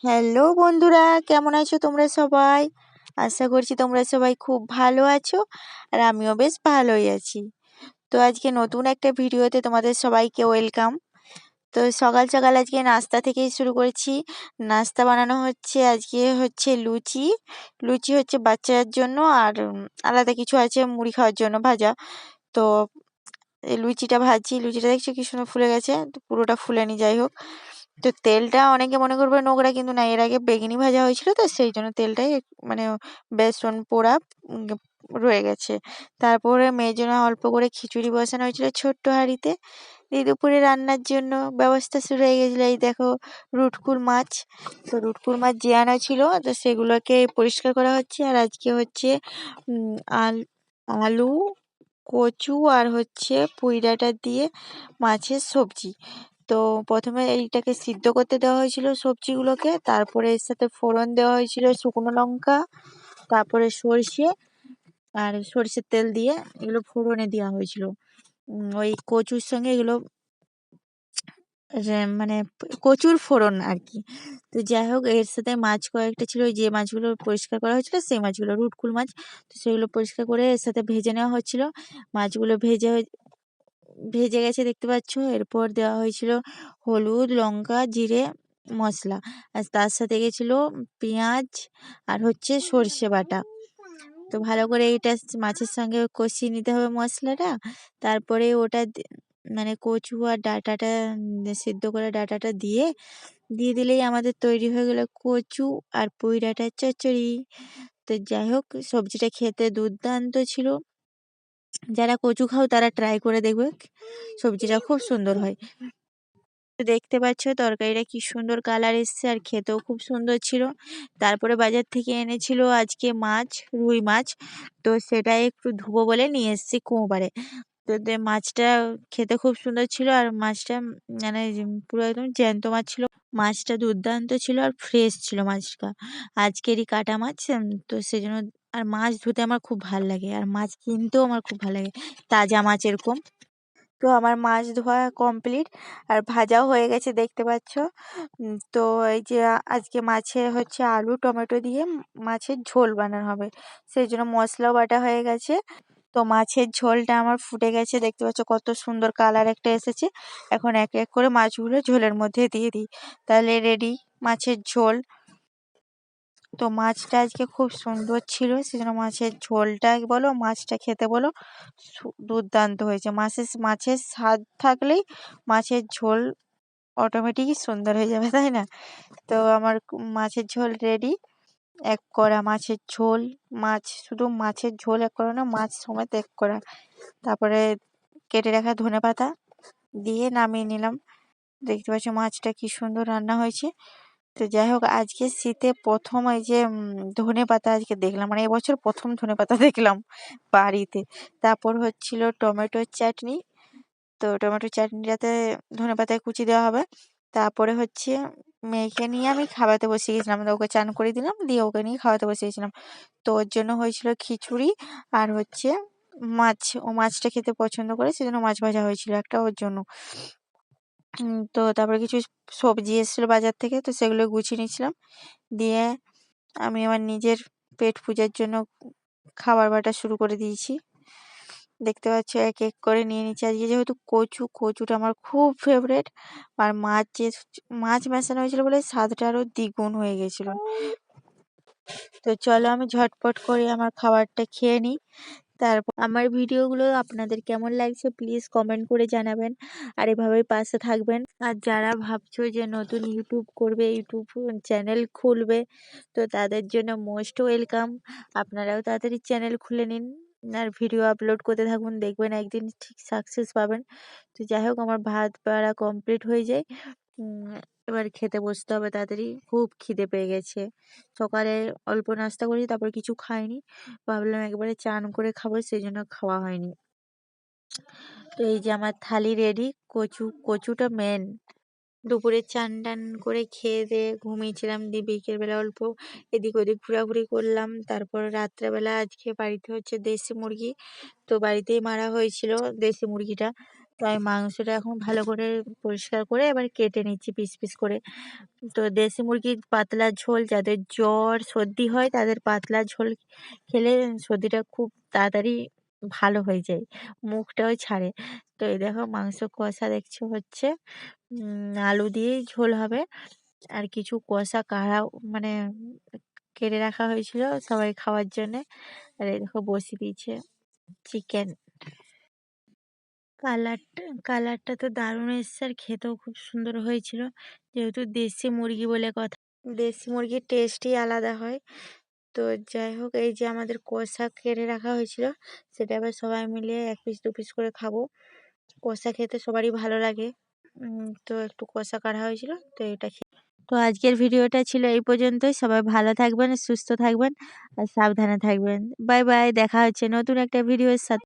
Hello বন্ধুরা, কেমন আছো তোমরা সবাই? আশা করছি তোমরা সবাই খুব ভালো আছো আর আমিও বেশ ভালোই আছি। তো আজকে নতুন একটা ভিডিওতে তোমাদের সবাইকে ওয়েলকাম। তো সকাল সকাল আজকে নাস্তা থেকেই শুরু করেছি। নাস্তা বানানো হচ্ছে, আজকে হচ্ছে লুচি। লুচি হচ্ছে বাচ্চাদের জন্য আর আলাদা কিছু আছে মুড়ি খাওয়ার জন্য ভাজা। তো এই লুচিটা ভাজছি, লুচিটা দেখছি কি সুন্দর ফুলে গেছে। তো পুরোটা ফুলেনি, যাই হোক। তো তেলটা অনেকে মনে করবে নোংরা, কিন্তু না, এর আগে বেগুনি ভাজা হয়েছিল তো সেই জন্য তেলটাই মানে বেসন পোড়া উম রয়ে গেছে। তারপরে মেয়ের জন্য অল্প করে খিচুড়ি বসানো হয়েছিল ছোট্ট হাঁড়িতে। দিয়ে দুপুরে রান্নার জন্য ব্যবস্থা শুরু হয়ে গেছিল। এই দেখো, রুটকুল মাছ। তো রুটকুল মাছ জ্যান্ত ছিল, তো সেগুলোকে পরিষ্কার করা হচ্ছে। আর আজকে হচ্ছে উম আল আলু, কচু আর হচ্ছে পুঁই ডাঁটা দিয়ে মাছের সবজি। তো প্রথমে এইটাকে সিদ্ধ করতে দেওয়া হয়েছিল সবজিগুলোকে, তারপরে এর সাথে ফোড়ন দেওয়া হয়েছিল শুকনো লঙ্কা, তারপরে সর্ষে আর সর্ষের তেল দিয়ে এগুলো ফোড়নে দেওয়া হয়েছিল। ওই কচুর সঙ্গে এগুলো মানে কচুর ফোড়ন আর কি। তো যাই হোক, এর সাথে মাছ কয়েকটা ছিল, ওই যে মাছগুলো পরিষ্কার করা হয়েছিল সেই মাছগুলো, রুটকুল মাছ। তো সেগুলো পরিষ্কার করে এর সাথে ভেজে নেওয়া হচ্ছিল। মাছগুলো ভেজে গেছে দেখতে পাচ্ছ। এরপর দেওয়া হয়েছিল হলুদ, লঙ্কা, জিরে মশলা। আর তার সাথে গেছিল পেঁয়াজ আর হচ্ছে সর্ষে বাটা। তো ভালো করে এটা মাছের সঙ্গে কষিয়ে নিতে হবে মশলাটা। তারপরে ওটা মানে কচু আর ডাঁটাটা সিদ্ধ করে ডাঁটাটা দিয়ে দিলেই আমাদের তৈরি হয়ে গেল কচু আর পুঁই ডাঁটার চচ্চড়ি। তো যাই হোক, সবজিটা খেতে দুর্দান্ত ছিল। যারা কচু খাও তারা ট্রাই করে দেখবে, সবজিটা খুব সুন্দর হয়। তো দেখতে পাচ্ছ তরকারিটা কি সুন্দর কালার এসছে আর খেতেও খুব সুন্দর ছিল। তারপরে বাজার থেকে এনেছিল আজকে মাছ, রুই মাছ। তো সেটা একটু ধুবো বলে নিয়ে এসেছি কুঁবারে। তো মাছটা খেতে খুব সুন্দর ছিল আর মাছটা মানে পুরো একদম জ্যান্ত মাছ ছিল। মাছটা দুর্দান্ত ছিল আর ফ্রেশ ছিল মাছটা, আজকেরই কাটা মাছ। তো সেজন্য আর মাছ ধুতে আমার খুব ভাল লাগে আর মাছ কিনতেও আমার খুব ভালো লাগে, তাজা মাছ এরকম। তো আমার মাছ ধোয়া কমপ্লিট আর ভাজাও হয়ে গেছে দেখতে পাচ্ছ। তো এই যে আজকে মাছে হচ্ছে আলু টমেটো দিয়ে মাছের ঝোল বানানো হবে, সেই জন্য মশলাও বাটা হয়ে গেছে। তো মাছের ঝোলটা আমার ফুটে গেছে দেখতে পাচ্ছ, কত সুন্দর কালার একটা এসেছে। এখন এক এক করে মাছগুলো ঝোলের মধ্যে দিয়ে দিই, তাহলে রেডি মাছের ঝোল। তো মাছটা আজকে খুব সুন্দর ছিল, সেজন্য মাছের ঝোলটা বলো মাছটা খেতে বলো দুর্দান্ত হয়েছে। মাছের স্বাদ থাকলেই মাছের ঝোল অটোমেটিকই সুন্দর হয়ে যাবে, তাই না? তো আমার মাছের ঝোল রেডি। এক কড়া মাছের ঝোল, মাছ শুধু মাছের ঝোল এক কড়া না, মাছ সমেত এক কড়া। তারপরে কেটে রাখা ধনেপাতা দিয়ে নামিয়ে নিলাম। দেখতে পাচ্ছ মাছটা কি সুন্দর রান্না হয়েছে। তো যাই হোক, আজকে শীতে প্রথম এই যে ধনেপাতা আজকে দেখলাম, মানে এবছর প্রথম ধনেপাতা দেখলাম বাড়িতে। তারপর হচ্ছিল টমেটোর চাটনি। তো টমেটোর চাটনিটাতে ধনেপাতায় কুচি দেওয়া হবে। তারপরে হচ্ছে মেয়েকে নিয়ে আমি খাওয়াতে বসে গেছিলাম, ওকে চান করে দিলাম, দিয়ে ওকে নিয়ে খাওয়াতে বসে গেছিলাম। তো ওর জন্য হয়েছিল খিচুড়ি আর হচ্ছে মাছ। ও মাছটা খেতে পছন্দ করে, সেজন্য মাছ ভাজা হয়েছিল একটা ওর জন্য। তো তারপরে কিছু সবজি এসেছিল বাজার থেকে, তো সেগুলো গুছিয়ে নিচ্ছিলাম। দিয়ে আমি আমার নিজের পেট পূজার জন্য খাবার বাটা শুরু করে দিয়েছি। দেখতে পাচ্ছ এক এক করে নিয়ে নিচ্ছি। আজকে যেহেতু কচুটা আমার খুব ফেভারেট, আর মাছ মেশানো হয়েছিল বলে স্বাদটা আরো দ্বিগুণ হয়ে গেছিল। তো চলো আমি ঝটপট করে আমার খাবারটা খেয়ে নিই। তারপর আমার ভিডিওগুলো আপনাদের কেমন লাগছে প্লিজ কমেন্ট করে জানাবেন, আর এভাবেই পাশে থাকবেন। আর যারা ভাবছো যে নতুন ইউটিউব করবে, ইউটিউব চ্যানেল খুলবে, তো তাদের জন্য মোস্ট ওয়েলকাম। আপনারাও তাড়াতাড়ি চ্যানেল খুলে নিন আর ভিডিও আপলোড করতে থাকুন, দেখবেন একদিন ঠিক সাকসেস পাবেন। তো যাই হোক, আমার ভাত বাড়া কমপ্লিট হয়ে যায়। এবার খেতে বসতে হবে তাড়াতাড়ি, খুব খিদে পেয়ে গেছে। সকালে অল্প নাস্তা করি, তারপর কিছু খাইনি, ভাবলাম একবারে চান করে খাবো, সেই জন্য খাওয়া হয়নি। তো এই যে আমার থালি রেডি। কচুটা মেন। দুপুরে চান টান করে খেয়ে দিয়ে ঘুমিয়েছিলাম, দিয়ে বিকেলবেলা অল্প এদিক ওদিক ঘোরাঘুরি করলাম। তারপর রাত্রেবেলা আজকে বাড়িতে হচ্ছে দেশি মুরগি, তো বাড়িতেই মারা হয়েছিল দেশি মুরগিটা। তো আমি মাংসটা এখন ভালো করে পরিষ্কার করে এবার কেটে নিচ্ছি পিস পিস করে। তো দেশি মুরগির পাতলা ঝোল, যাদের জ্বর সর্দি হয় তাদের পাতলা ঝোল খেলে সর্দিটা খুব তাড়াতাড়ি ভালো হয়ে যায়, মুখটাও ছাড়ে। তো এই দেখো মাংস কষা দেখছো হচ্ছে, আলু দিয়েই ঝোল হবে। আর কিছু কষা কাড়াও মানে কেটে রাখা হয়েছিল সবাই খাওয়ার জন্যে। আর এই দেখো বসিয়ে দিয়েছে চিকেন। কালারটা তো দারুণ এসছে আর খেতেও খুব সুন্দর হয়েছিল। যেহেতু দেশি মুরগি বলে কথা, দেশি মুরগির টেস্টই আলাদা হয়। তো যাই হোক, এই যে আমাদের কষা কেটে রাখা হয়েছিল সেটা এবার সবাই মিলে 1 পিস 2 পিস করে খাবো। কষা খেতে সবারই ভালো লাগে। তো একটু কষা কাড়া হয়েছিল, তো এটা তো আজকের ভিডিওটা ছিল এই পর্যন্তই। সবাই ভালো থাকবেন, সুস্থ থাকবেন আর সাবধানে থাকবেন। Bye bye. দেখা হচ্ছে নতুন একটা ভিডিওর সাথে।